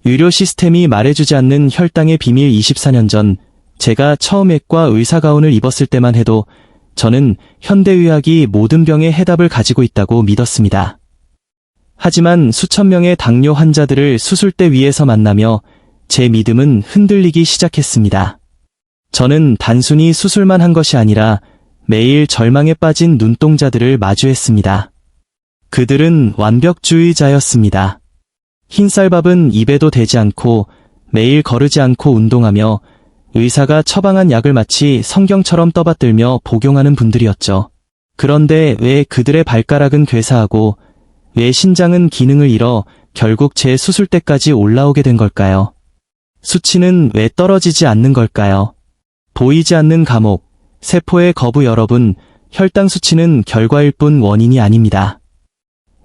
의료 시스템이 말해주지 않는 혈당의 비밀. 24년 전 제가 처음 외과 의사 가운을 입었을 때만 해도 저는 현대의학이 모든 병의 해답을 가지고 있다고 믿었습니다. 하지만 수천 명의 당뇨 환자들을 수술대 위에서 만나며 제 믿음은 흔들리기 시작했습니다. 저는 단순히 수술만 한 것이 아니라 매일 절망에 빠진 눈동자들을 마주했습니다. 그들은 완벽주의자였습니다. 흰쌀밥은 입에도 대지 않고 매일 거르지 않고 운동하며 의사가 처방한 약을 마치 성경처럼 떠받들며 복용하는 분들이었죠. 그런데 왜 그들의 발가락은 괴사하고 왜 신장은 기능을 잃어 결국 제 수술대까지 올라오게 된 걸까요? 수치는 왜 떨어지지 않는 걸까요? 보이지 않는 감옥, 세포의 거부. 여러분, 혈당 수치는 결과일 뿐 원인이 아닙니다.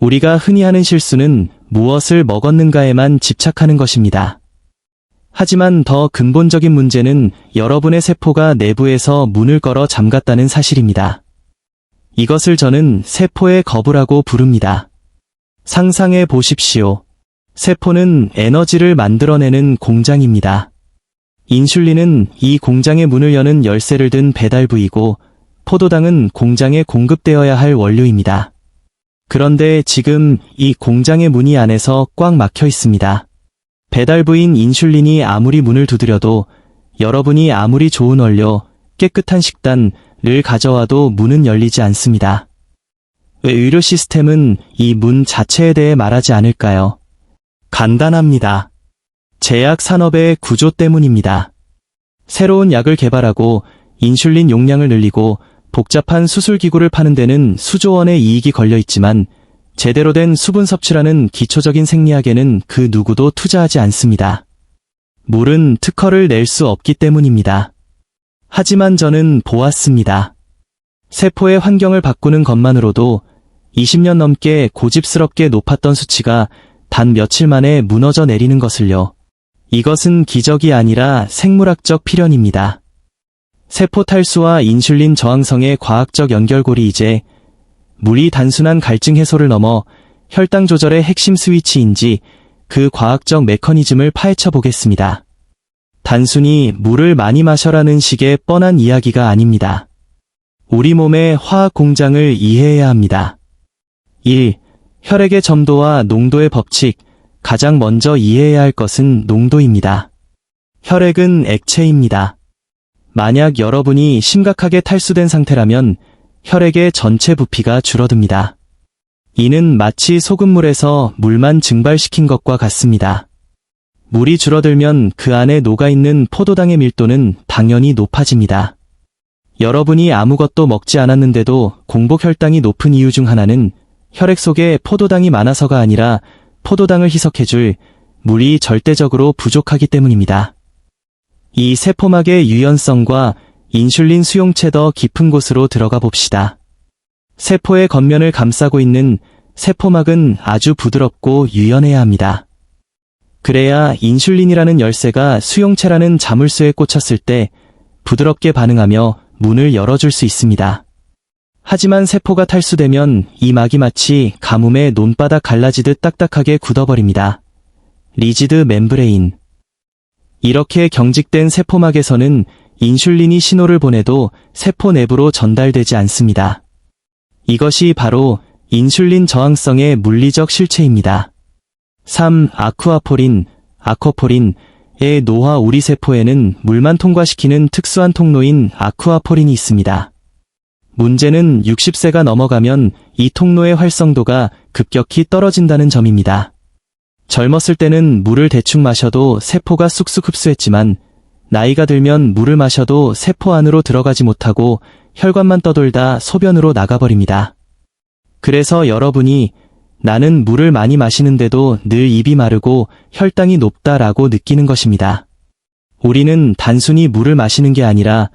우리가 흔히 하는 실수는 무엇을 먹었는가에만 집착하는 것입니다. 하지만 더 근본적인 문제는 여러분의 세포가 내부에서 문을 걸어 잠갔다는 사실입니다. 이것을 저는 세포의 거부라고 부릅니다. 상상해 보십시오. 세포는 에너지를 만들어내는 공장입니다. 인슐린은 이 공장의 문을 여는 열쇠를 든 배달부이고 포도당은 공장에 공급되어야 할 원료입니다. 그런데 지금 이 공장의 문이 안에서 꽉 막혀 있습니다. 배달부인 인슐린이 아무리 문을 두드려도 여러분이 아무리 좋은 원료, 깨끗한 식단을 가져와도 문은 열리지 않습니다. 왜 의료 시스템은 이 문 자체에 대해 말하지 않을까요? 간단합니다. 제약 산업의 구조 때문입니다. 새로운 약을 개발하고 인슐린 용량을 늘리고 복잡한 수술기구를 파는 데는 수조 원의 이익이 걸려 있지만 제대로 된 수분 섭취라는 기초적인 생리학에는 그 누구도 투자하지 않습니다. 물은 특허를 낼 수 없기 때문입니다. 하지만 저는 보았습니다. 세포의 환경을 바꾸는 것만으로도 20년 넘게 고집스럽게 높았던 수치가 단 며칠 만에 무너져 내리는 것을요. 이것은 기적이 아니라 생물학적 필연입니다. 세포 탈수와 인슐린 저항성의 과학적 연결고리. 이제 물이 단순한 갈증 해소를 넘어 혈당 조절의 핵심 스위치인지 그 과학적 메커니즘을 파헤쳐 보겠습니다. 단순히 물을 많이 마셔라는 식의 뻔한 이야기가 아닙니다. 우리 몸의 화학 공장을 이해해야 합니다. 1. 혈액의 점도와 농도의 법칙. 가장 먼저 이해해야 할 것은 농도입니다. 혈액은 액체입니다. 만약 여러분이 심각하게 탈수된 상태라면 혈액의 전체 부피가 줄어듭니다. 이는 마치 소금물에서 물만 증발시킨 것과 같습니다. 물이 줄어들면 그 안에 녹아있는 포도당의 밀도는 당연히 높아집니다. 여러분이 아무것도 먹지 않았는데도 공복 혈당이 높은 이유 중 하나는 혈액 속에 포도당이 많아서가 아니라 포도당을 희석해줄 물이 절대적으로 부족하기 때문입니다. 이 세포막의 유연성과 인슐린 수용체 더 깊은 곳으로 들어가 봅시다. 세포의 겉면을 감싸고 있는 세포막은 아주 부드럽고 유연해야 합니다. 그래야 인슐린이라는 열쇠가 수용체라는 자물쇠에 꽂혔을 때 부드럽게 반응하며 문을 열어줄 수 있습니다. 하지만 세포가 탈수되면 이 막이 마치 가뭄에 논바닥 갈라지듯 딱딱하게 굳어버립니다. 리지드 멤브레인. 이렇게 경직된 세포막에서는 인슐린이 신호를 보내도 세포 내부로 전달되지 않습니다. 이것이 바로 인슐린 저항성의 물리적 실체입니다. 3. 아쿠아포린, 아코포린의 노화. 우리 세포에는 물만 통과시키는 특수한 통로인 아쿠아포린이 있습니다. 문제는 60세가 넘어가면 이 통로의 활성도가 급격히 떨어진다는 점입니다. 젊었을 때는 물을 대충 마셔도 세포가 쑥쑥 흡수했지만 나이가 들면 물을 마셔도 세포 안으로 들어가지 못하고 혈관만 떠돌다 소변으로 나가버립니다. 그래서 여러분이 나는 물을 많이 마시는데도 늘 입이 마르고 혈당이 높다라고 느끼는 것입니다. 우리는 단순히 물을 마시는 게 아니라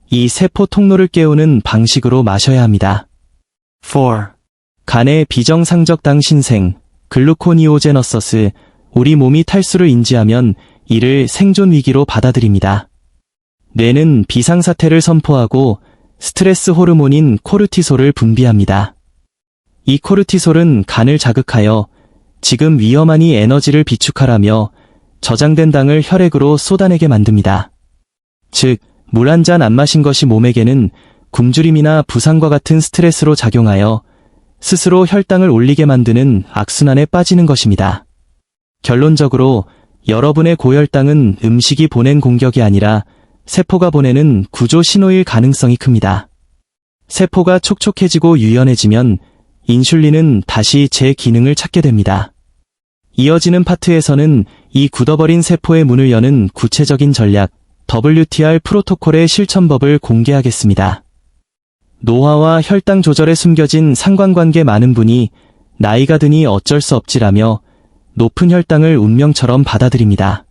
이 세포 통로를 깨우는 방식으로 마셔야 합니다. 4. 간의 비정상적 당 신생, 글루코니오제너서스. 우리 몸이 탈수를 인지하면 이를 생존 위기로 받아들입니다. 뇌는 비상사태를 선포하고 스트레스 호르몬인 코르티솔을 분비합니다. 이 코르티솔은 간을 자극하여 지금 위험하니 에너지를 비축하라며 저장된 당을 혈액으로 쏟아내게 만듭니다. 즉, 물 한 잔 안 마신 것이 몸에게는 굶주림이나 부상과 같은 스트레스로 작용하여 스스로 혈당을 올리게 만드는 악순환에 빠지는 것입니다. 결론적으로 여러분의 고혈당은 음식이 보낸 공격이 아니라 세포가 보내는 구조 신호일 가능성이 큽니다. 세포가 촉촉해지고 유연해지면 인슐린은 다시 제 기능을 찾게 됩니다. 이어지는 파트에서는 이 굳어버린 세포의 문을 여는 구체적인 전략, WTR 프로토콜의 실천법을 공개하겠습니다. 노화와 혈당 조절에 숨겨진 상관관계. 많은 분이 나이가 드니 어쩔 수 없지라며 높은 혈당을 운명처럼 받아들입니다.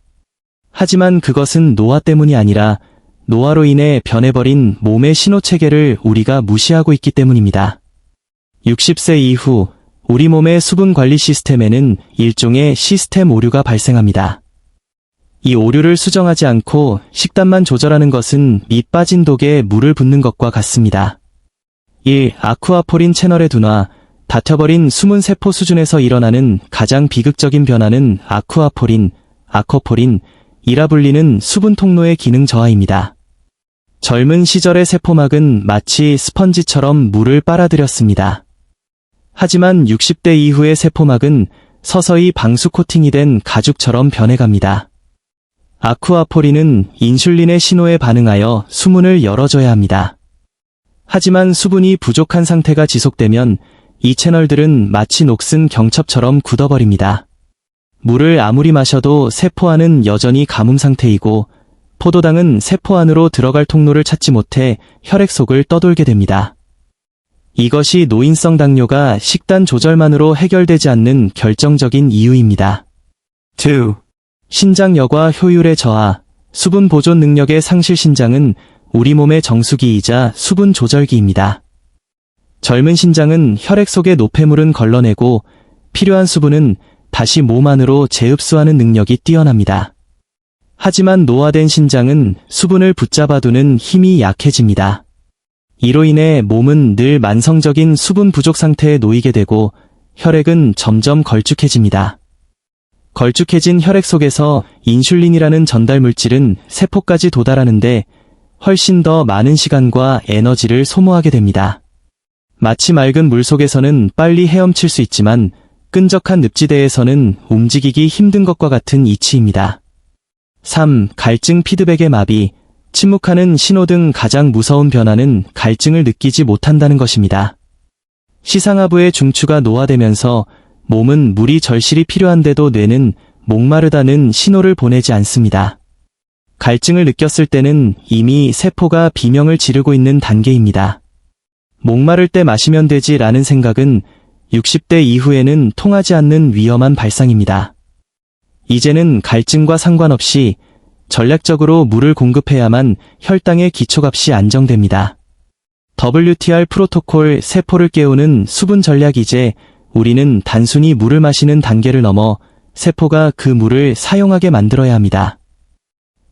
하지만 그것은 노화 때문이 아니라 노화로 인해 변해버린 몸의 신호체계를 우리가 무시하고 있기 때문입니다. 60세 이후 우리 몸의 수분 관리 시스템에는 일종의 시스템 오류가 발생합니다. 이 오류를 수정하지 않고 식단만 조절하는 것은 밑 빠진 독에 물을 붓는 것과 같습니다. 1. 아쿠아포린 채널의 둔화. 닫혀버린 숨은 세포 수준에서 일어나는 가장 비극적인 변화는 아쿠아포린, 아커포린이라 불리는 수분 통로의 기능 저하입니다. 젊은 시절의 세포막은 마치 스펀지처럼 물을 빨아들였습니다. 하지만 60대 이후의 세포막은 서서히 방수 코팅이 된 가죽처럼 변해갑니다. 아쿠아포린은 인슐린의 신호에 반응하여 수문을 열어줘야 합니다. 하지만 수분이 부족한 상태가 지속되면 이 채널들은 마치 녹슨 경첩처럼 굳어버립니다. 물을 아무리 마셔도 세포 안은 여전히 가뭄 상태이고 포도당은 세포 안으로 들어갈 통로를 찾지 못해 혈액 속을 떠돌게 됩니다. 이것이 노인성 당뇨가 식단 조절만으로 해결되지 않는 결정적인 이유입니다. 2. 신장 여과 효율의 저하. 수분 보존 능력의 상실. 신장은 우리 몸의 정수기이자 수분 조절기입니다. 젊은 신장은 혈액 속의 노폐물은 걸러내고 필요한 수분은 다시 몸 안으로 재흡수하는 능력이 뛰어납니다. 하지만 노화된 신장은 수분을 붙잡아두는 힘이 약해집니다. 이로 인해 몸은 늘 만성적인 수분 부족 상태에 놓이게 되고 혈액은 점점 걸쭉해집니다. 걸쭉해진 혈액 속에서 인슐린이라는 전달 물질은 세포까지 도달하는데 훨씬 더 많은 시간과 에너지를 소모하게 됩니다. 마치 맑은 물 속에서는 빨리 헤엄칠 수 있지만 끈적한 늪지대에서는 움직이기 힘든 것과 같은 이치입니다. 3. 갈증 피드백의 마비. 침묵하는 신호 등 가장 무서운 변화는 갈증을 느끼지 못한다는 것입니다. 시상하부의 중추가 노화되면서 몸은 물이 절실히 필요한데도 뇌는 목마르다는 신호를 보내지 않습니다. 갈증을 느꼈을 때는 이미 세포가 비명을 지르고 있는 단계입니다. 목마를 때 마시면 되지라는 생각은 60대 이후에는 통하지 않는 위험한 발상입니다. 이제는 갈증과 상관없이 전략적으로 물을 공급해야만 혈당의 기초값이 안정됩니다. WTR 프로토콜 세포를 깨우는 수분 전략. 이제 우리는 단순히 물을 마시는 단계를 넘어 세포가 그 물을 사용하게 만들어야 합니다.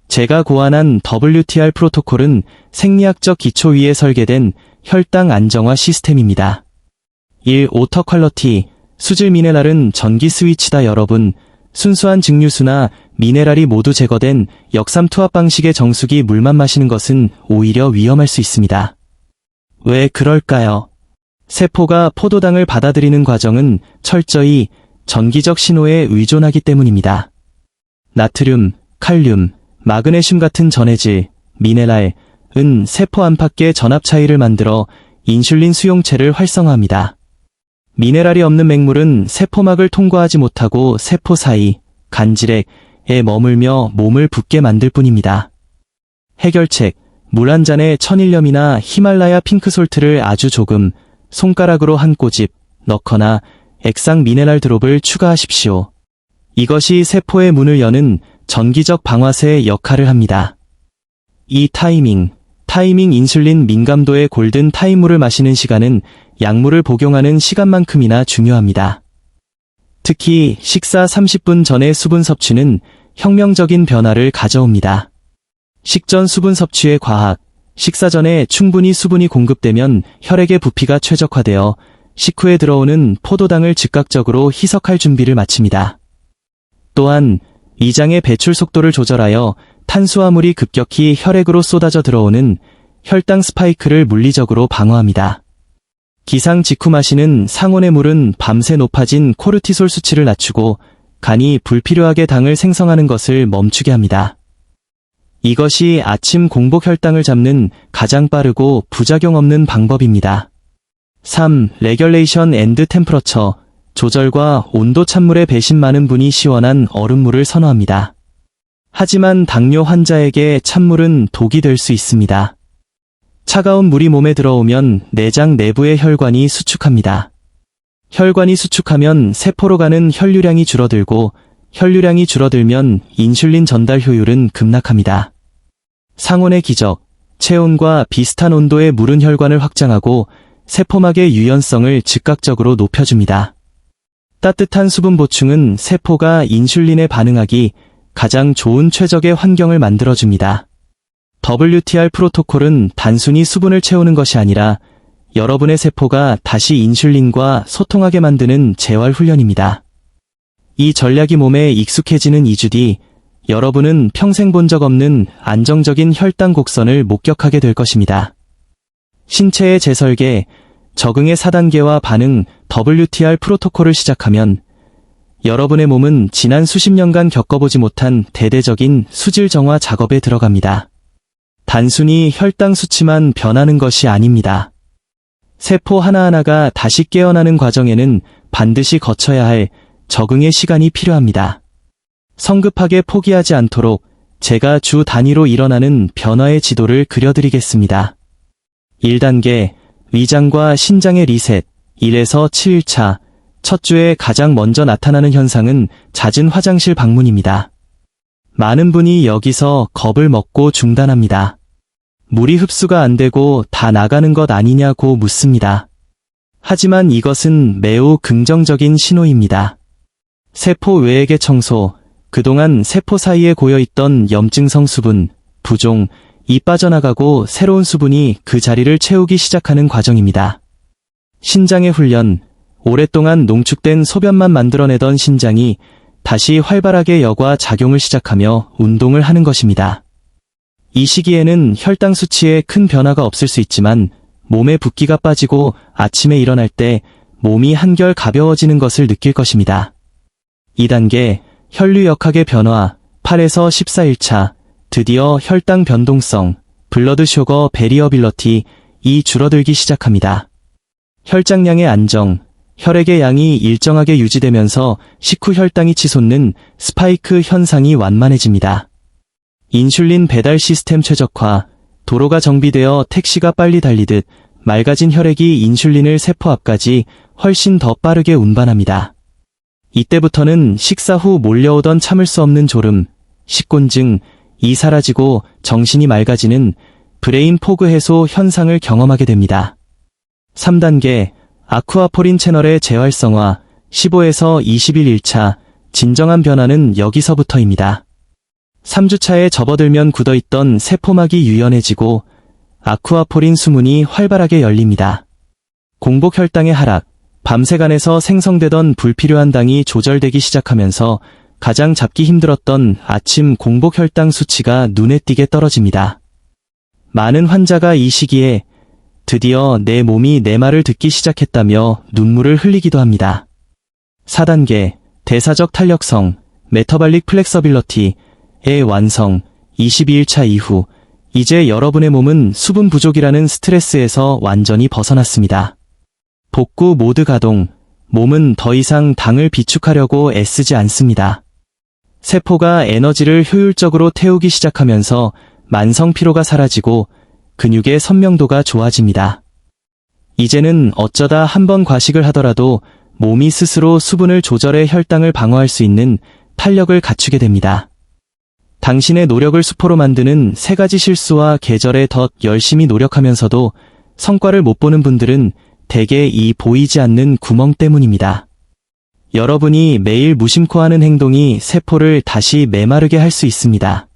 제가 고안한 WTR 프로토콜은 생리학적 기초 위에 설계된 혈당 안정화 시스템입니다. 1. 오터 퀄러티. 수질 미네랄은 전기 스위치다. 여러분, 순수한 증류수나 미네랄이 모두 제거된 역삼 투합 방식의 정수기 물만 마시는 것은 오히려 위험할 수 있습니다. 왜 그럴까요? 세포가 포도당을 받아들이는 과정은 철저히 전기적 신호에 의존하기 때문입니다. 나트륨, 칼륨, 마그네슘 같은 전해질, 미네랄은 세포 안팎의 전압 차이를 만들어 인슐린 수용체를 활성화합니다. 미네랄이 없는 맹물은 세포막을 통과하지 못하고 세포 사이, 간질액에 머물며 몸을 붓게 만들 뿐입니다. 해결책. 물 한 잔에 천일염이나 히말라야 핑크솔트를 아주 조금, 손가락으로 한 꼬집 넣거나 액상 미네랄 드롭을 추가하십시오. 이것이 세포의 문을 여는 전기적 방아쇠의 역할을 합니다. 2. 타이밍. 인슐린 민감도의 골든 타임물을 마시는 시간은 약물을 복용하는 시간만큼이나 중요합니다. 특히 식사 30분 전의 수분 섭취는 혁명적인 변화를 가져옵니다. 식전 수분 섭취의 과학. 식사 전에 충분히 수분이 공급되면 혈액의 부피가 최적화되어 식후에 들어오는 포도당을 즉각적으로 희석할 준비를 마칩니다. 또한 위장의 배출 속도를 조절하여 탄수화물이 급격히 혈액으로 쏟아져 들어오는 혈당 스파이크를 물리적으로 방어합니다. 기상 직후 마시는 상온의 물은 밤새 높아진 코르티솔 수치를 낮추고 간이 불필요하게 당을 생성하는 것을 멈추게 합니다. 이것이 아침 공복 혈당을 잡는 가장 빠르고 부작용 없는 방법입니다. 3. 레귤레이션 앤드 템퍼러처. 조절과 온도. 찬물에 배신. 많은 분이 시원한 얼음물을 선호합니다. 하지만 당뇨 환자에게 찬물은 독이 될 수 있습니다. 차가운 물이 몸에 들어오면 내장 내부의 혈관이 수축합니다. 혈관이 수축하면 세포로 가는 혈류량이 줄어들고 혈류량이 줄어들면 인슐린 전달 효율은 급락합니다. 상온의 기적. 체온과 비슷한 온도의 물은 혈관을 확장하고 세포막의 유연성을 즉각적으로 높여줍니다. 따뜻한 수분 보충은 세포가 인슐린에 반응하기 가장 좋은 최적의 환경을 만들어줍니다. WTR 프로토콜은 단순히 수분을 채우는 것이 아니라 여러분의 세포가 다시 인슐린과 소통하게 만드는 재활 훈련입니다. 이 전략이 몸에 익숙해지는 2주 뒤 여러분은 평생 본 적 없는 안정적인 혈당 곡선을 목격하게 될 것입니다. 신체의 재설계, 적응의 4단계와 반응. WTR 프로토콜을 시작하면 여러분의 몸은 지난 수십 년간 겪어보지 못한 대대적인 수질 정화 작업에 들어갑니다. 단순히 혈당 수치만 변하는 것이 아닙니다. 세포 하나하나가 다시 깨어나는 과정에는 반드시 거쳐야 할 적응의 시간이 필요합니다. 성급하게 포기하지 않도록 제가 주 단위로 일어나는 변화의 지도를 그려드리겠습니다. 1단계, 위장과 신장의 리셋. 1에서 7일차. 첫 주에 가장 먼저 나타나는 현상은 잦은 화장실 방문입니다. 많은 분이 여기서 겁을 먹고 중단합니다. 물이 흡수가 안 되고 다 나가는 것 아니냐고 묻습니다. 하지만 이것은 매우 긍정적인 신호입니다. 세포 외액의 청소, 그동안 세포 사이에 고여있던 염증성 수분, 부종이 빠져나가고 새로운 수분이 그 자리를 채우기 시작하는 과정입니다. 신장의 훈련. 오랫동안 농축된 소변만 만들어내던 신장이 다시 활발하게 여과 작용을 시작하며 운동을 하는 것입니다. 이 시기에는 혈당 수치에 큰 변화가 없을 수 있지만 몸에 붓기가 빠지고 아침에 일어날 때 몸이 한결 가벼워지는 것을 느낄 것입니다. 2단계, 혈류 역학의 변화. 8에서 14일차. 드디어 혈당 변동성, 블러드 슈거 베리어빌러티 이 줄어들기 시작합니다. 혈장량의 안정. 혈액의 양이 일정하게 유지되면서 식후 혈당이 치솟는 스파이크 현상이 완만해집니다. 인슐린 배달 시스템 최적화. 도로가 정비되어 택시가 빨리 달리듯 맑아진 혈액이 인슐린을 세포 앞까지 훨씬 더 빠르게 운반합니다. 이때부터는 식사 후 몰려오던 참을 수 없는 졸음, 식곤증이 사라지고 정신이 맑아지는 브레인 포그 해소 현상을 경험하게 됩니다. 3단계, 아쿠아포린 채널의 재활성화. 15에서 21일차. 진정한 변화는 여기서부터입니다. 3주차에 접어들면 굳어있던 세포막이 유연해지고 아쿠아포린 수문이 활발하게 열립니다. 공복 혈당의 하락. 밤새간에서 생성되던 불필요한 당이 조절되기 시작하면서 가장 잡기 힘들었던 아침 공복 혈당 수치가 눈에 띄게 떨어집니다. 많은 환자가 이 시기에 드디어 내 몸이 내 말을 듣기 시작했다며 눈물을 흘리기도 합니다. 4단계, 대사적 탄력성, 메터발릭 플렉서빌러티의 완성. 22일차 이후 이제 여러분의 몸은 수분 부족이라는 스트레스에서 완전히 벗어났습니다. 복구 모드 가동. 몸은 더 이상 당을 비축하려고 애쓰지 않습니다. 세포가 에너지를 효율적으로 태우기 시작하면서 만성 피로가 사라지고 근육의 선명도가 좋아집니다. 이제는 어쩌다 한 번 과식을 하더라도 몸이 스스로 수분을 조절해 혈당을 방어할 수 있는 탄력을 갖추게 됩니다. 당신의 노력을 수포로 만드는 3가지 실수와 계절에 더 열심히 노력하면서도 성과를 못 보는 분들은 대개 이 보이지 않는 구멍 때문입니다. 여러분이 매일 무심코 하는 행동이 세포를 다시 메마르게 할 수 있습니다.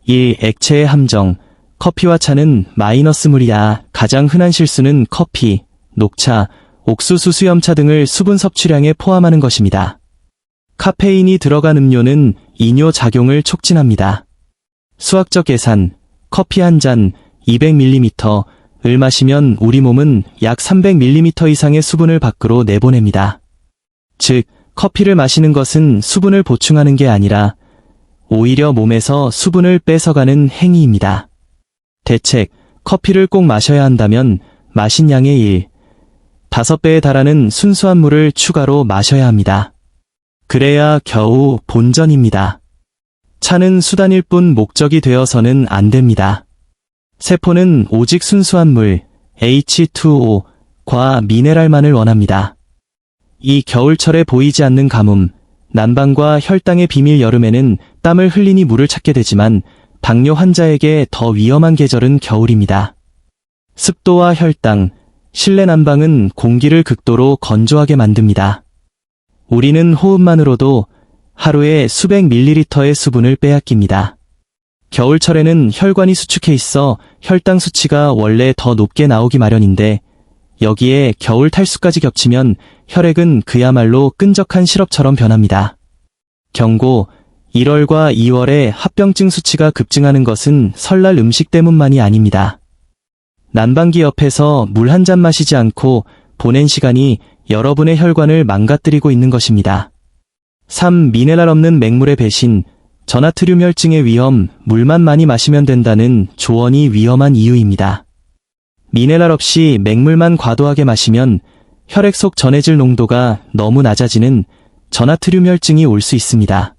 1. 액체의 함정. 커피와 차는 마이너스 물이야. 가장 흔한 실수는 커피, 녹차, 옥수수 수염차 등을 수분 섭취량에 포함하는 것입니다. 카페인이 들어간 음료는 이뇨 작용을 촉진합니다. 수학적 계산, 커피 한 잔 200ml를 마시면 우리 몸은 약 300ml 이상의 수분을 밖으로 내보냅니다. 즉, 커피를 마시는 것은 수분을 보충하는 게 아니라 오히려 몸에서 수분을 뺏어가는 행위입니다. 대책, 커피를 꼭 마셔야 한다면 마신 양의 5배에 달하는 순수한 물을 추가로 마셔야 합니다. 그래야 겨우 본전입니다. 차는 수단일 뿐 목적이 되어서는 안 됩니다. 세포는 오직 순수한 물, H2O과 미네랄만을 원합니다. 이 겨울철에 보이지 않는 가뭄, 난방과 혈당의 비밀 여름에는 땀을 흘리니 물을 찾게 되지만 당뇨 환자에게 더 위험한 계절은 겨울입니다. 습도와 혈당, 실내 난방은 공기를 극도로 건조하게 만듭니다. 우리는 호흡만으로도 하루에 수백 밀리리터의 수분을 빼앗깁니다. 겨울철에는 혈관이 수축해 있어 혈당 수치가 원래 더 높게 나오기 마련인데 여기에 겨울 탈수까지 겹치면 혈액은 그야말로 끈적한 시럽처럼 변합니다. 경고, 1월과 2월에 합병증 수치가 급증하는 것은 설날 음식 때문만이 아닙니다. 난방기 옆에서 물 한 잔 마시지 않고 보낸 시간이 여러분의 혈관을 망가뜨리고 있는 것입니다. 3. 미네랄 없는 맹물의 배신, 저나트륨 혈증의 위험, 물만 많이 마시면 된다는 조언이 위험한 이유입니다. 미네랄 없이 맹물만 과도하게 마시면 혈액 속 전해질 농도가 너무 낮아지는 저나트륨 혈증이 올 수 있습니다.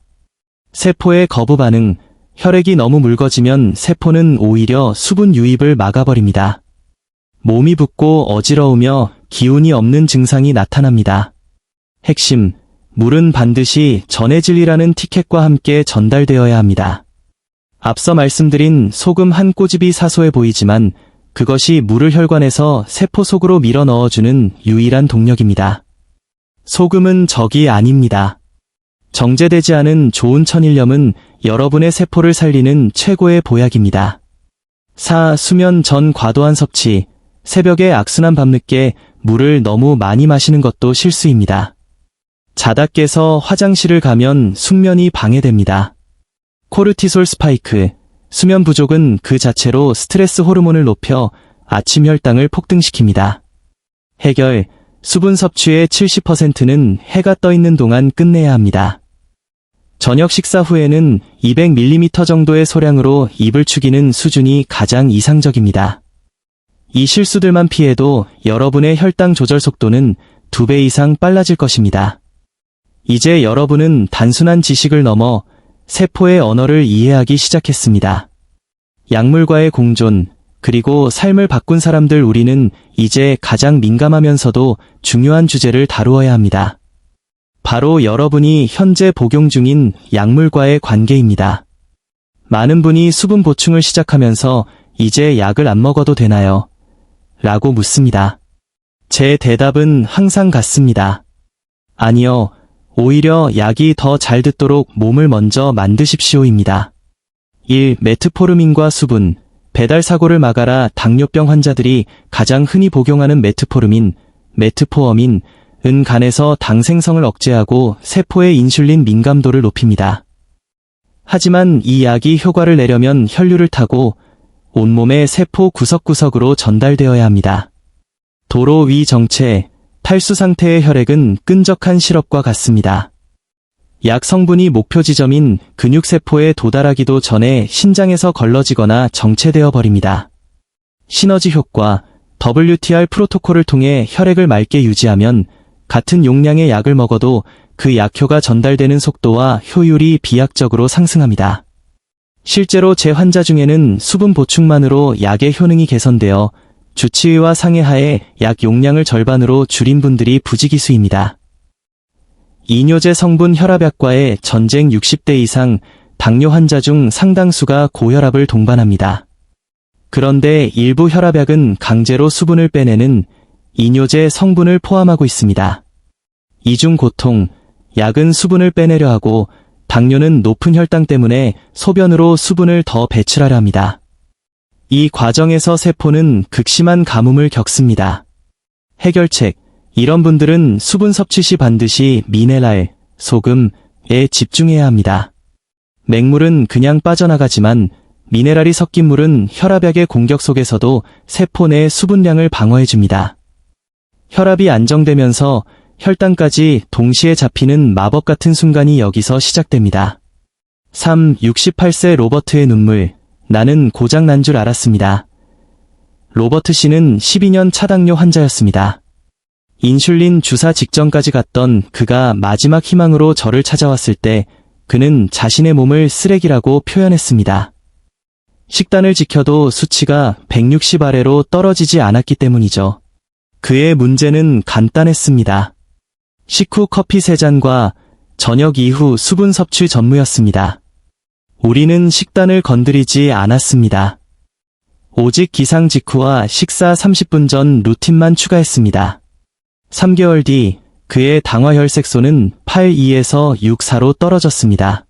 세포의 거부 반응, 혈액이 너무 묽어지면 세포는 오히려 수분 유입을 막아버립니다. 몸이 붓고 어지러우며 기운이 없는 증상이 나타납니다. 핵심, 물은 반드시 전해질이라는 티켓과 함께 전달되어야 합니다. 앞서 말씀드린 소금 한 꼬집이 사소해 보이지만 그것이 물을 혈관에서 세포 속으로 밀어 넣어주는 유일한 동력입니다. 소금은 적이 아닙니다. 정제되지 않은 좋은 천일염은 여러분의 세포를 살리는 최고의 보약입니다. 4. 수면 전 과도한 섭취, 새벽에 악순환 밤늦게 물을 너무 많이 마시는 것도 실수입니다. 자다 깨서 화장실을 가면 숙면이 방해됩니다. 코르티솔 스파이크, 수면 부족은 그 자체로 스트레스 호르몬을 높여 아침 혈당을 폭등시킵니다. 해결, 수분 섭취의 70%는 해가 떠 있는 동안 끝내야 합니다. 저녁 식사 후에는 200ml 정도의 소량으로 입을 축이는 수준이 가장 이상적입니다. 이 실수들만 피해도 여러분의 혈당 조절 속도는 2배 이상 빨라질 것입니다. 이제 여러분은 단순한 지식을 넘어 세포의 언어를 이해하기 시작했습니다. 약물과의 공존, 그리고 삶을 바꾼 사람들 우리는 이제 가장 민감하면서도 중요한 주제를 다루어야 합니다. 바로 여러분이 현재 복용 중인 약물과의 관계입니다. 많은 분이 수분 보충을 시작하면서 이제 약을 안 먹어도 되나요? 라고 묻습니다. 제 대답은 항상 같습니다. 아니요. 오히려 약이 더 잘 듣도록 몸을 먼저 만드십시오입니다. 1. 메트포르민과 수분, 배달 사고를 막아라. 당뇨병 환자들이 가장 흔히 복용하는 메트포르민, 메트포어민은 간에서 당 생성을 억제하고 세포의 인슐린 민감도를 높입니다. 하지만 이 약이 효과를 내려면 혈류를 타고 온몸의 세포 구석구석으로 전달되어야 합니다. 도로 위 정체, 탈수 상태의 혈액은 끈적한 시럽과 같습니다. 약 성분이 목표 지점인 근육세포에 도달하기도 전에 신장에서 걸러지거나 정체되어 버립니다. 시너지 효과, WTR 프로토콜을 통해 혈액을 맑게 유지하면 같은 용량의 약을 먹어도 그 약효가 전달되는 속도와 효율이 비약적으로 상승합니다. 실제로 제 환자 중에는 수분 보충만으로 약의 효능이 개선되어 주치의와 상의하에 약 용량을 절반으로 줄인 분들이 부지기수입니다. 이뇨제 성분 혈압약과의 전쟁 60대 이상 당뇨 환자 중 상당수가 고혈압을 동반합니다. 그런데 일부 혈압약은 강제로 수분을 빼내는 이뇨제 성분을 포함하고 있습니다. 이중 고통, 약은 수분을 빼내려 하고 당뇨는 높은 혈당 때문에 소변으로 수분을 더 배출하려 합니다. 이 과정에서 세포는 극심한 가뭄을 겪습니다. 해결책, 이런 분들은 수분 섭취 시 반드시 미네랄, 소금에 집중해야 합니다. 맹물은 그냥 빠져나가지만 미네랄이 섞인 물은 혈압약의 공격 속에서도 세포 내 수분량을 방어해줍니다. 혈압이 안정되면서 혈당까지 동시에 잡히는 마법 같은 순간이 여기서 시작됩니다. 68세 로버트의 눈물. 나는 고장 난 줄 알았습니다. 로버트 씨는 12년 차당뇨 환자였습니다. 인슐린 주사 직전까지 갔던 그가 마지막 희망으로 저를 찾아왔을 때 그는 자신의 몸을 쓰레기라고 표현했습니다. 식단을 지켜도 수치가 160 아래로 떨어지지 않았기 때문이죠. 그의 문제는 간단했습니다. 식후 커피 3잔과 저녁 이후 수분 섭취 전무였습니다. 우리는 식단을 건드리지 않았습니다. 오직 기상 직후와 식사 30분 전 루틴만 추가했습니다. 3개월 뒤 그의 당화혈색소는 8.2에서 6.4로 떨어졌습니다.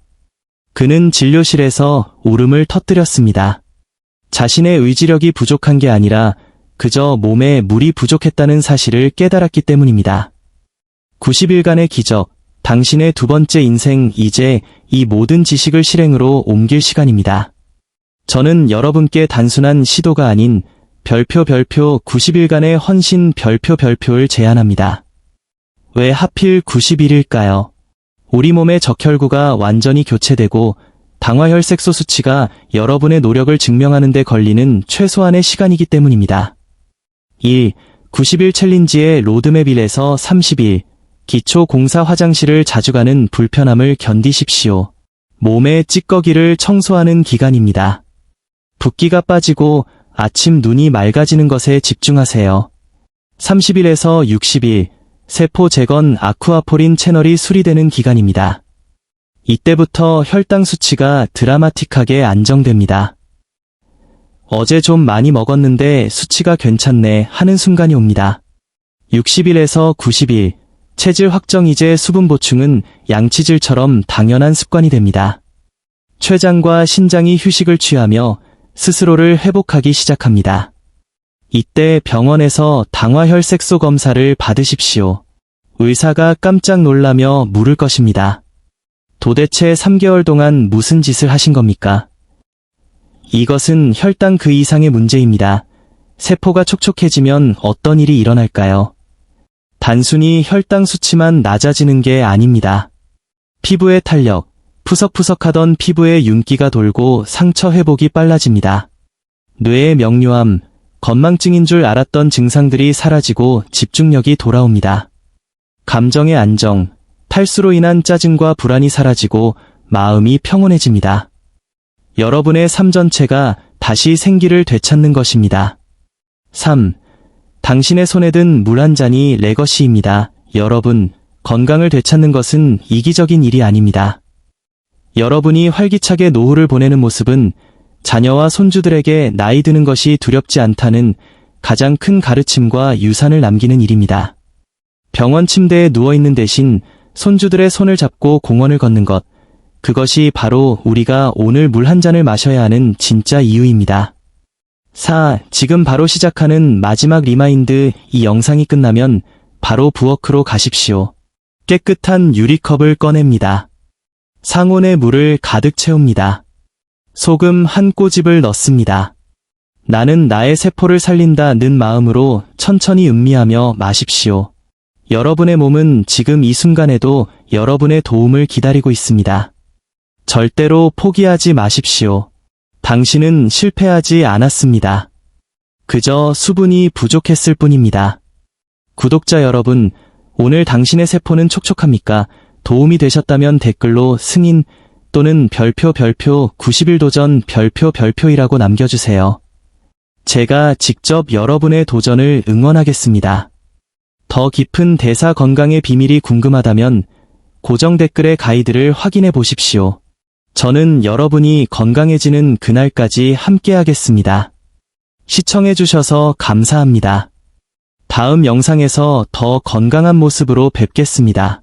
그는 진료실에서 울음을 터뜨렸습니다. 자신의 의지력이 부족한 게 아니라 그저 몸에 물이 부족했다는 사실을 깨달았기 때문입니다. 90일간의 기적, 당신의 두 번째 인생, 이제 이 모든 지식을 실행으로 옮길 시간입니다. 저는 여러분께 단순한 시도가 아닌 별표 90일간의 헌신 별표를 제안합니다. 왜 하필 90일일까요? 우리 몸의 적혈구가 완전히 교체되고 당화혈색소 수치가 여러분의 노력을 증명하는 데 걸리는 최소한의 시간이기 때문입니다. 1. 90일 챌린지의 로드맵 1에서 30일. 기초 공사 화장실을 자주 가는 불편함을 견디십시오. 몸의 찌꺼기를 청소하는 기간입니다. 붓기가 빠지고 아침 눈이 맑아지는 것에 집중하세요. 30일에서 60일, 세포 재건 아쿠아포린 채널이 수리되는 기간입니다. 이때부터 혈당 수치가 드라마틱하게 안정됩니다. 어제 좀 많이 먹었는데 수치가 괜찮네 하는 순간이 옵니다. 60일에서 90일, 체질 확정 이제 수분 보충은 양치질처럼 당연한 습관이 됩니다. 췌장과 신장이 휴식을 취하며 스스로를 회복하기 시작합니다. 이때 병원에서 당화혈색소 검사를 받으십시오. 의사가 깜짝 놀라며 물을 것입니다. 도대체 3개월 동안 무슨 짓을 하신 겁니까? 이것은 혈당 그 이상의 문제입니다. 세포가 촉촉해지면 어떤 일이 일어날까요? 단순히 혈당 수치만 낮아지는 게 아닙니다. 피부의 탄력, 푸석푸석하던 피부에 윤기가 돌고 상처 회복이 빨라집니다. 뇌의 명료함, 건망증인 줄 알았던 증상들이 사라지고 집중력이 돌아옵니다. 감정의 안정, 탈수로 인한 짜증과 불안이 사라지고 마음이 평온해집니다. 여러분의 삶 전체가 다시 생기를 되찾는 것입니다. 3. 당신의 손에 든 물 한 잔이 레거시입니다. 여러분, 건강을 되찾는 것은 이기적인 일이 아닙니다. 여러분이 활기차게 노후를 보내는 모습은 자녀와 손주들에게 나이 드는 것이 두렵지 않다는 가장 큰 가르침과 유산을 남기는 일입니다. 병원 침대에 누워있는 대신 손주들의 손을 잡고 공원을 걷는 것, 그것이 바로 우리가 오늘 물 한 잔을 마셔야 하는 진짜 이유입니다. 4. 지금 바로 시작하는 마지막 리마인드. 이 영상이 끝나면 바로 부엌으로 가십시오. 깨끗한 유리컵을 꺼냅니다. 상온의 물을 가득 채웁니다. 소금 한 꼬집을 넣습니다. 나는 나의 세포를 살린다는 마음으로 천천히 음미하며 마십시오. 여러분의 몸은 지금 이 순간에도 여러분의 도움을 기다리고 있습니다. 절대로 포기하지 마십시오. 당신은 실패하지 않았습니다. 그저 수분이 부족했을 뿐입니다. 구독자 여러분, 오늘 당신의 세포는 촉촉합니까? 도움이 되셨다면 댓글로 승인 또는 별표 90일 도전 별표이라고 남겨주세요. 제가 직접 여러분의 도전을 응원하겠습니다. 더 깊은 대사 건강의 비밀이 궁금하다면 고정 댓글의 가이드를 확인해 보십시오. 저는 여러분이 건강해지는 그날까지 함께하겠습니다. 시청해주셔서 감사합니다. 다음 영상에서 더 건강한 모습으로 뵙겠습니다.